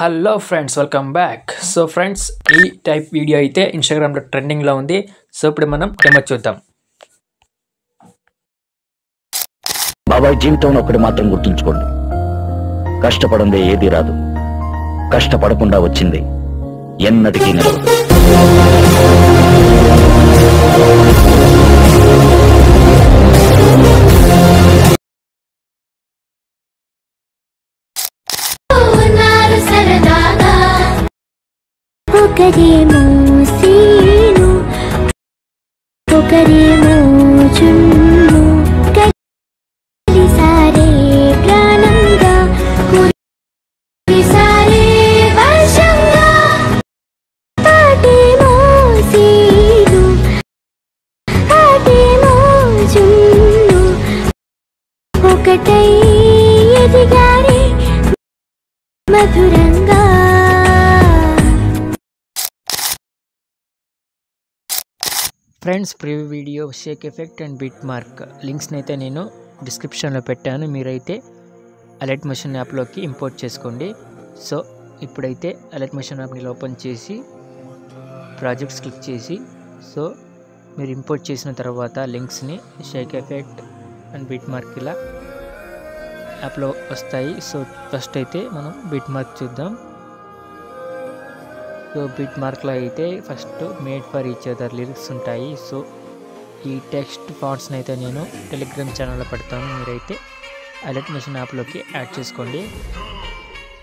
Hello friends, welcome back. So friends, ఈ type video అయితే ఇన్స్టాగ్రామ్లో ట్రెండింగ్లో ఉంది. సో ఇప్పుడు మనం డెమో చూద్దాం. బాబాయ్, జీవితంలో ఒకటి మాత్రం గుర్తుంచుకోండి, కష్టపడందే ఏది రాదు, కష్టపడకుండా వచ్చింది ఎన్నటికీ నిలవదు. ఒకరేమో సీను, ఒకరేమో చున్ను, కలిసారే ప్రాణంగా, కురిసారే వర్షంగా. ఆటేమో సీను, ఆటేమో చున్ను, ఒకటై ఎదిగారే మధురంగా. Friends, preview video, shake effect and bit mark లింక్స్ని అయితే నేను డిస్క్రిప్షన్లో పెట్టాను. మీరైతే అలర్ట్ మోషన్ యాప్లోకి ఇంపోర్ట్ చేసుకోండి. సో ఇప్పుడైతే అలర్ట్ మోషన్ యాప్ని ఓపెన్ చేసి ప్రాజెక్ట్స్ క్లిక్ చేసి, సో మీరు ఇంపోర్ట్ చేసిన తర్వాత లింక్స్ని shake effect and bit mark ఇలా యాప్లో వస్తాయి. సో ఫస్ట్ అయితే మనం బిట్ మార్క్ చూద్దాం. సో బిట్ మార్క్లో అయితే first made for each other lyrics ఉంటాయి. సో ఈ టెక్స్ట్ ఫాంట్స్ని అయితే నేను టెలిగ్రామ్ ఛానల్లో పెడతాను. మీరైతే అలర్ట్ మోషన్ యాప్లోకి యాడ్ చేసుకోండి.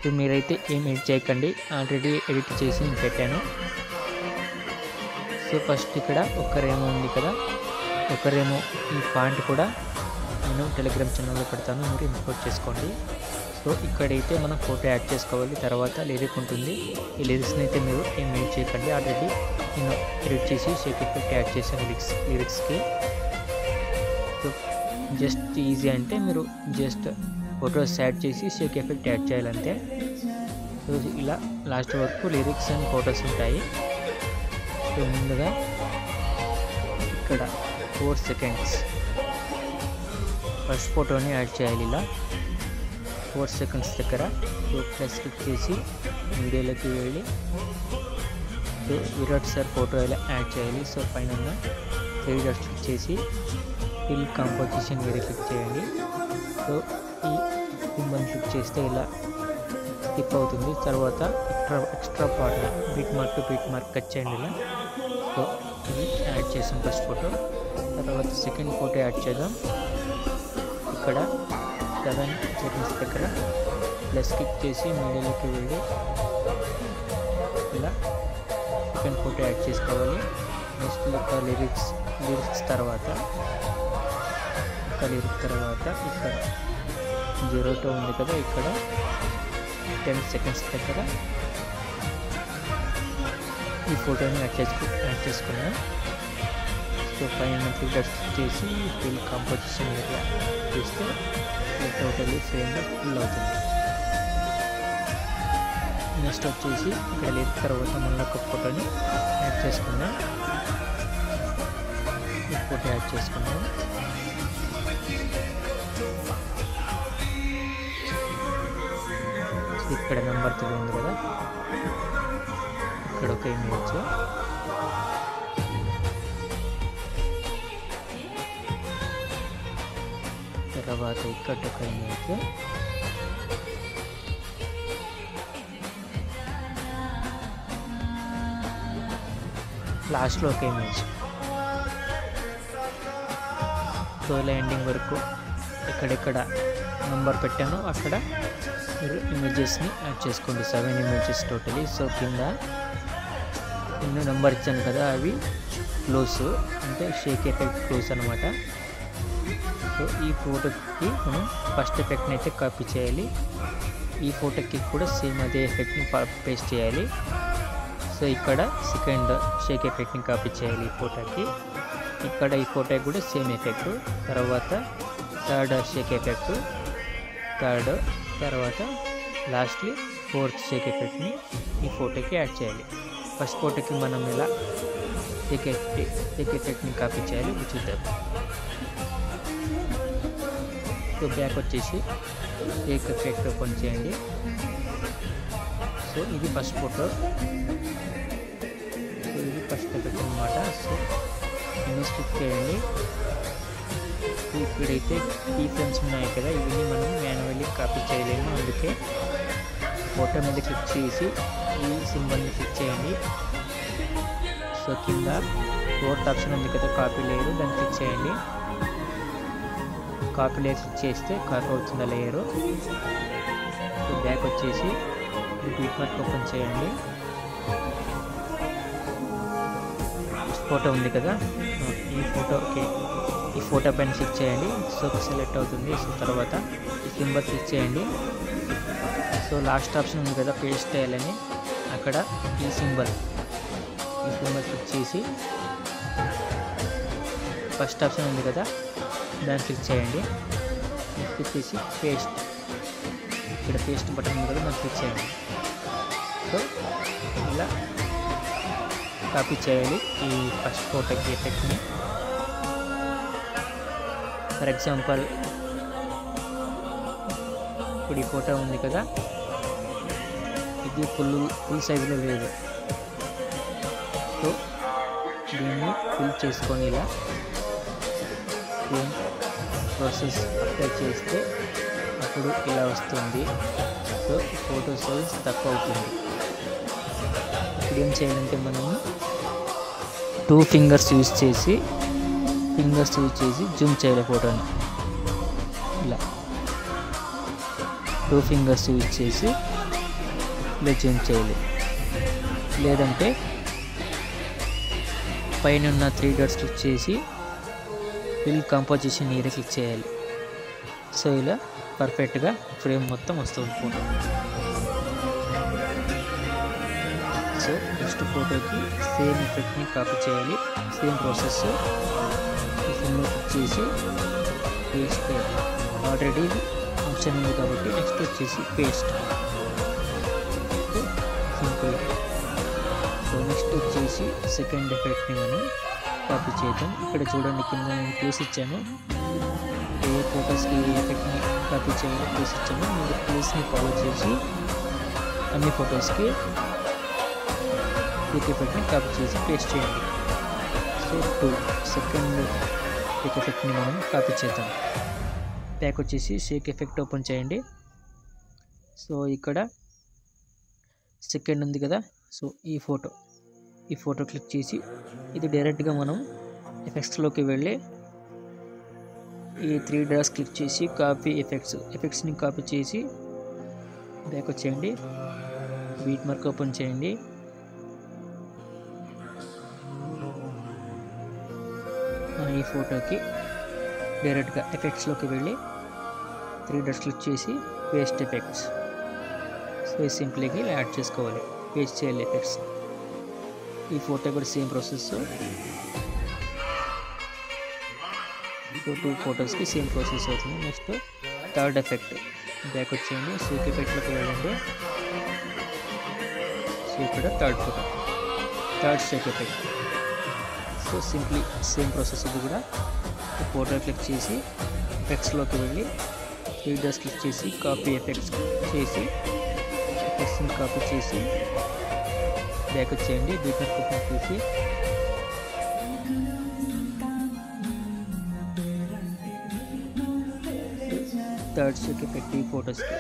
సో మీరైతే ఏం ఎడిట్ చేయకండి, ఆల్రెడీ ఎడిట్ చేసి నేను పెట్టాను. సో ఫస్ట్ ఇక్కడ ఒకరేమో ఉంది కదా, ఒకరేమో ఈ ఫాంట్ కూడా నేను టెలిగ్రామ్ ఛానల్లో పెడతాను, మీరు ఇంపోర్ట్ చేసుకోండి. సో ఇక్కడైతే మనం ఫోటో యాడ్ చేసుకోవాలి. తర్వాత లిరిక్ ఉంటుంది. ఈ లిరిక్స్ని అయితే మీరు ఏం ఎడిట్ చేయకండి, ఆల్రెడీ నేను ఎడిట్ చేసి షేక్ ఎఫెక్ట్ యాడ్ చేశాను లిరిక్స్కి. సో జస్ట్ ఈజీ అంటే మీరు జస్ట్ ఫొటోస్ యాడ్ చేసి షేక్ ఎఫెక్ట్ యాడ్ చేయాలంటే. సో ఇలా లాస్ట్ వరకు లిరిక్స్ అండ్ ఫొటోస్ ఉంటాయి. సో ముందుగా ఇక్కడ 4 సెకండ్స్ ఫస్ట్ ఫోటోని యాడ్ చేయాలి. ఇలా 4 సెకండ్స్ దగ్గర ప్లస్ క్లిక్ చేసి వీడియోలోకి వెళ్ళి సో విరాట్ సార్ ఫోటో ఇలా యాడ్ చేయాలి. సో పైన 3 డాట్స్ క్లిక్ చేసి ఫిల్ కాంపోజిషన్ వేరే క్లిక్ చేయండి. సో ఈ సింబల్ క్లిక్ చేస్తే ఇలా స్కిప్ అవుతుంది. తర్వాత extra part bit mark to bit mark cut చేయండి ఇలా. సో ఇది యాడ్ చేసాం ఫస్ట్ ఫోటో. తర్వాత సెకండ్ ఫోటో యాడ్ చేద్దాం. ఇక్కడ 7 సెకండ్స్ దగ్గర ప్లస్ క్లిక్ చేసి మీడియాలోకి వెళ్ళి ఇలా సెకండ్ ఫోటో యాడ్ చేసుకోవాలి. నెక్స్ట్ ఒక లిరిక్స్ తర్వాత ఇక్కడ 0 ఉంది కదా, ఇక్కడ 10 సెకండ్స్ దగ్గర ఈ ఫోటోని యాడ్ చేసుకున్నాం. సో పైన 3 డాట్స్ చేసి ఫిల్ కాంపోజిషన్ ఏరియా చేస్తే టోటల్లీ ఫ్రేమ్గా ఫిల్ అవుతుంది. నెక్స్ట్ వచ్చేసి ఇక్కడ లేదు తర్వాత మళ్ళీ ఒక ఫోటోని యాడ్ చేసుకున్నాం. ఈ ఫోటో యాడ్ చేసుకున్నాం. ఇక్కడ నెంబర్ 3 ఉంది కదా, ఇక్కడ ఒక ఇమేజ్. తర్వాత ఇక్కడ ఒక ఇమేజ్. లాస్ట్లో ఒక ఇమేజ్. సో ఇలా ఎండింగ్ వరకు ఎక్కడెక్కడ నెంబర్ పెట్టానో అక్కడ మీరు ఇమేజెస్ని యాడ్ చేసుకోండి. 7 ఇమేజెస్ టోటలీ. సో కింద నేను నెంబర్ ఇచ్చాను కదా, అవి క్లోజ్ అంటే షేక్ ఎఫెక్ట్ క్లోజ్ అనమాట. సో ఈ ఫోటోకి మనం ఫస్ట్ ఎఫెక్ట్ని అయితే కాపీ చేయాలి. ఈ ఫోటోకి కూడా సేమ్ అదే ఎఫెక్ట్ని పేస్ట్ చేయాలి. సో ఇక్కడ సెకండ్ షేక్ ఎఫెక్ట్ని కాపీ చేయాలి ఈ ఫోటోకి. ఇక్కడ ఈ ఫోటోకి కూడా సేమ్ ఎఫెక్ట్. తర్వాత థర్డ్ షేక్ ఎఫెక్ట్, తర్వాత లాస్ట్లీ 4th షేక్ ఎఫెక్ట్ని ఈ ఫోటోకి యాడ్ చేయాలి. ఫస్ట్ ఫోటోకి మనం ఇలా షేక్ ఎఫెక్ట్ని కాపీ చేయాలి, చూద్దాం. సో బ్యాక్ వచ్చేసి షేక్ ఎఫెక్ట్ ఓపెన్ చేయండి. సో ఇది ఫస్ట్ ఫోటో, సో ఇది ఫస్ట్ ఎఫెక్ట్ అనమాట. సో ఇమేజ్ క్లిక్ చేయండి. సో ఇక్కడైతే కీ ఫ్రేమ్స్ ఉన్నాయి కదా, ఇవన్నీ మనం మాన్యువల్లీ కాపీ చేయలేము. అందుకే ఫోటో మీద క్లిక్ చేసి ఈ సింబల్ని క్లిక్ చేయండి. సో కింద ఫోర్త్ ఆప్షన్ ఉంది కదా కాపీ లేయర్, దాన్ని క్లిక్ చేయండి. కాపీ లేయర్ క్లిక్ చేస్తే కాపీ అవుతుంది లేయరు. సో బ్యాక్ వచ్చేసి బీట్ మార్క్ ఓపెన్ చేయండి. ఫోటో ఉంది కదా, ఈ ఫోటోకి ఈ ఫోటో పైన క్లిక్ చేయండి. సో సెలెక్ట్ అవుతుంది. సో తర్వాత ఈ సింబల్ క్లిక్ చేయండి. సో లాస్ట్ ఆప్షన్ ఉంది కదా పేస్ట్ చేయాలని, అక్కడ ఈ సింబల్ క్లిక్ చేసి ఫస్ట్ ఆప్షన్ ఉంది కదా దాన్ని క్లిక్ చేయండి. క్లిక్ చేసి పేస్ట్, ఇక్కడ పేస్ట్ బటన్ ఉంది కదా దాన్ని క్లిక్ చేయండి. సో ఇలా కాపీ చేయాలి ఈ ఫస్ట్ ఫోటోకి ఎఫెక్ట్ని. ఫర్ ఎగ్జాంపుల్ ఇప్పుడు ఈ ఫోటో ఉంది కదా, ఇది ఫుల్ సైజులో లేదు. సో దీన్ని ఫిల్ చేసుకొని ఇలా సేమ్ ప్రాసెస్ అప్లై చేస్తే అప్పుడు ఇలా వస్తుంది. సో ఫోటో సైజ్ తక్కువ అవుతుంది. ఇప్పుడు ఏం చేయాలంటే మనము 2 ఫింగర్స్ యూజ్ చేసి జూమ్ చేయాలి ఫోటోని. ఇలా 2 ఫింగర్స్ యూజ్ చేసి ఇలా జూమ్ చేయాలి. లేదంటే పైన ఉన్న 3 డాట్స్ క్లిక్ చేసి ఫిల్ కంపోజిషన్ ఏరియా క్లిక్ చేయాలి. సో ఇలా పర్ఫెక్ట్గా ఫ్రేమ్ మొత్తం వస్తుంది ఫోటో. సో నెక్స్ట్ ఫోటోకి సేమ్ ఎఫెక్ట్ని కాపీ చేయాలి. సేమ్ ప్రాసెస్ ఈ ఫిల్మ్లో క్లిక్ చేసి పేస్ట్ చేయాలి. ఆల్రెడీ ఆప్షన్ ఉంది కాబట్టి నెక్స్ట్ వచ్చేసి పేస్ట్. సింపుల్. సో నెక్స్ట్ వచ్చేసి సెకండ్ ఎఫెక్ట్ని మనం కాపీ చేద్దాం. ఇక్కడ చూడండి కింద నేను ప్లేస్ ఇచ్చాను. ఏ ఫోటోస్కి ఏ ఎఫెక్ట్ని కాపీ చేయాలో ప్లేస్ ఇచ్చాను. మీరు ప్లేస్ని ఫాలో చేసి అన్ని ఫొటోస్కి పిక్ ఎఫెక్ట్ని కాపీ చేసి పేస్ట్ చేయండి. సో సెకండ్ పిక్ ఎఫెక్ట్ని మనం కాపీ చేద్దాం. బ్యాక్ వచ్చేసి షేక్ ఎఫెక్ట్ ఓపెన్ చేయండి. సో ఇక్కడ సెకండ్ ఉంది కదా, సో ఈ ఫోటో క్లిక్ చేసి ఇది డైరెక్ట్గా మనం ఎఫెక్ట్స్లోకి వెళ్ళి ఈ 3 డాట్స్ క్లిక్ చేసి కాపీ ఎఫెక్ట్స్ని కాపీ చేసి బ్యాక్ వచ్చేయండి. బీట్ మార్క్ ఓపెన్ చేయండి. ఈ ఫోటోకి డైరెక్ట్గా ఎఫెక్ట్స్లోకి వెళ్ళి 3 డాట్స్ క్లిక్ చేసి పేస్ట్ ఎఫెక్ట్స్. సో ఈ సింపుల్గా ఇలా యాడ్ చేసుకోవాలి, పేస్ట్ చేయాలి ఎఫెక్ట్స్. ఈ ఫోటో కూడా సేమ్ ప్రాసెస్. సో 2 ఫొటోస్కి సేమ్ ప్రాసెస్ అవుతుంది. Next third effect. బ్యాక్ వచ్చేయండి, షేక్ ఎఫెక్ట్లోకి వెళ్ళండి. సో ఇక్కడ third shake effect. So simply same process. ఇది కూడా ఫోటో క్లిక్ చేసి ఎఫెక్ట్స్లోకి వెళ్ళి 3 డాట్స్ క్లిక్ చేసి కాపీ ఎఫెక్ట్స్ని కాపీ చేసి బ్యాక్ వచ్చేయండి. బీట్ మార్క్ ఓపెన్ చేసి థర్డ్ షేక్ ఎఫెక్ట్ ఈ ఫొటోస్కి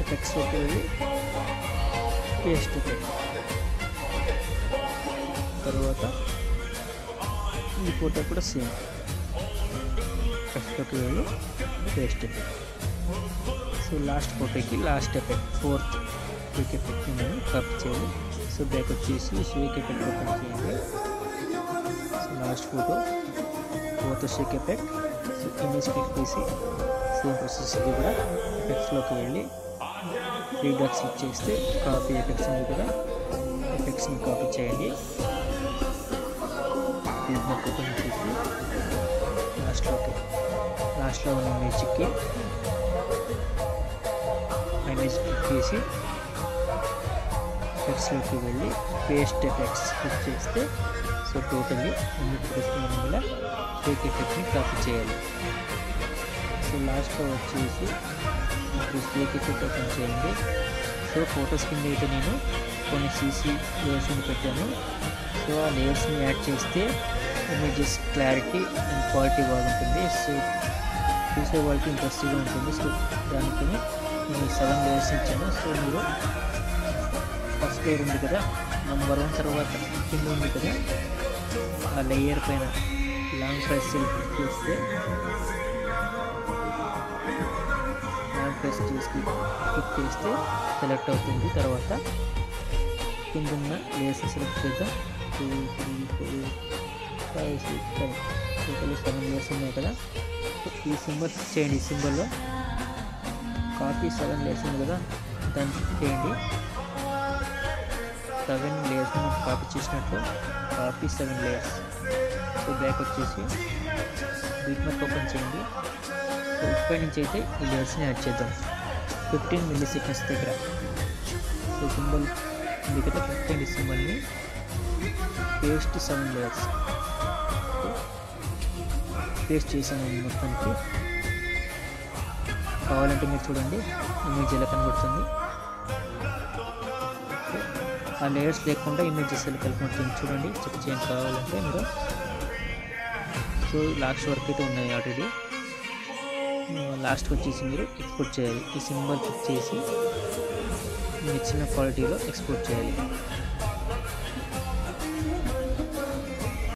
ఎఫెక్ట్స్లోకి వెళ్ళి పేస్ట్ ఎఫెక్ట్. తర్వాత ఈ ఫోటో కూడా సేమ్ ఎఫెక్ట్లోకి వెళ్ళి పేస్ట్ ఎఫెక్ట్. సో లాస్ట్ ఫోటోకి లాస్ట్ ఎఫెక్ట్ ఫోర్త్ షేక్ ఎఫెక్ట్ని మనం కాపీ చేయాలి. సో బ్యాక్ వచ్చేసి షేక్ ఎఫెక్ట్ ఓపెన్ చేయండి. So last photo Sheikh effect. So image click చేసి సేమ్ ప్రాసెస్. ఇది కూడా ఎఫెక్ట్స్లోకి వెళ్ళి 3 డాట్స్ క్లిక్ చేస్తే కాపీ ఎఫెక్ట్స్ ఉంది కదా, ఎఫెక్ట్స్ని కాపీ చేయండి. ఓపెన్ చేసి లాస్ట్లో ఉన్న ఇమేజ్కి ఇమేజ్ క్లిక్ చేసి ఎఫెక్ట్స్లోకి వెళ్ళి పేస్ట్ ఎఫెక్ట్స్ క్లిక్ చేస్తే సో టోటల్లీ అన్నిటి కోసం మనం ఇలా షేక్ ఎఫెక్ట్ని కాపీ చేయాలి. సో సో లాస్ట్లో వచ్చేసి డిస్ప్లేకి ఓపెన్ చేయండి. సో ఫొటోస్ కింద అయితే నేను కొన్ని సీసీ లేయర్స్ని పెట్టాను. సో ఆ లేయర్స్ని యాడ్ చేస్తే ఇమేజెస్ క్లారిటీ అండ్ క్వాలిటీ బాగుంటుంది. సో చూసే వాళ్ళకి ఇంట్రెస్టింగ్గా ఉంటుంది. సో దానికి నేను 7 లేయర్స్ ఇచ్చాను. సో మీరు ఫస్ట్ లేయర్ ఉంది కదా, నెంబర్ 1 తర్వాత కింద ఉంది కదా, ఆ లేయర్ పైన లాంగ్ ప్రెస్ చేస్తే క్లిక్ చేస్తే సెలెక్ట్ అవుతుంది. తర్వాత కింద ఉన్న లేయర్స్ సెలెక్ట్ చేద్దాం. 2, 3, 4, 5, 6, 7 టోటల్ 7 లేయర్స్ ఉన్నాయి కదా. ఈ సింబల్ చేయండి. ఈ సింబల్లో కాపీ 7 లేయర్స్ ఉంది కదా, దాన్ని చేయండి. 7 లేయర్స్ మనం కాపీ చేసినట్లు కాపీ 7 లేయర్స్. సో బ్యాక్ వచ్చేసి బిట్మార్క్ ఓపెన్ చేయండి. సో ఇక్కడి నుంచి అయితే ఈ లేయర్స్ని యాడ్ చేద్దాం. 15 milliseconds దగ్గర సో సింబల్ ఉంది కదా, 15 సింబల్ని పేస్ట్ 7 లేయర్స్ పేస్ట్ చేసాను మొత్తానికి. కావాలంటే మీరు చూడండి ఇమేజ్ ఎలా కనబడుతుంది. ఆ లేయర్స్ లేకుండా ఇమేజెస్ ఎలా కనబడుతుంది చూడండి, చెక్ చేయండి కావాలంటే మీరు. సో లాస్ట్ వరకు అయితే ఉన్నాయి ఆల్రెడీ. లాస్ట్కి వచ్చేసి మీరు ఎక్స్పోర్ట్ చేయాలి. ఈ సింబల్ క్లిక్ చేసి మీరు ఇచ్చిన క్వాలిటీలో ఎక్స్పోర్ట్ చేయాలి.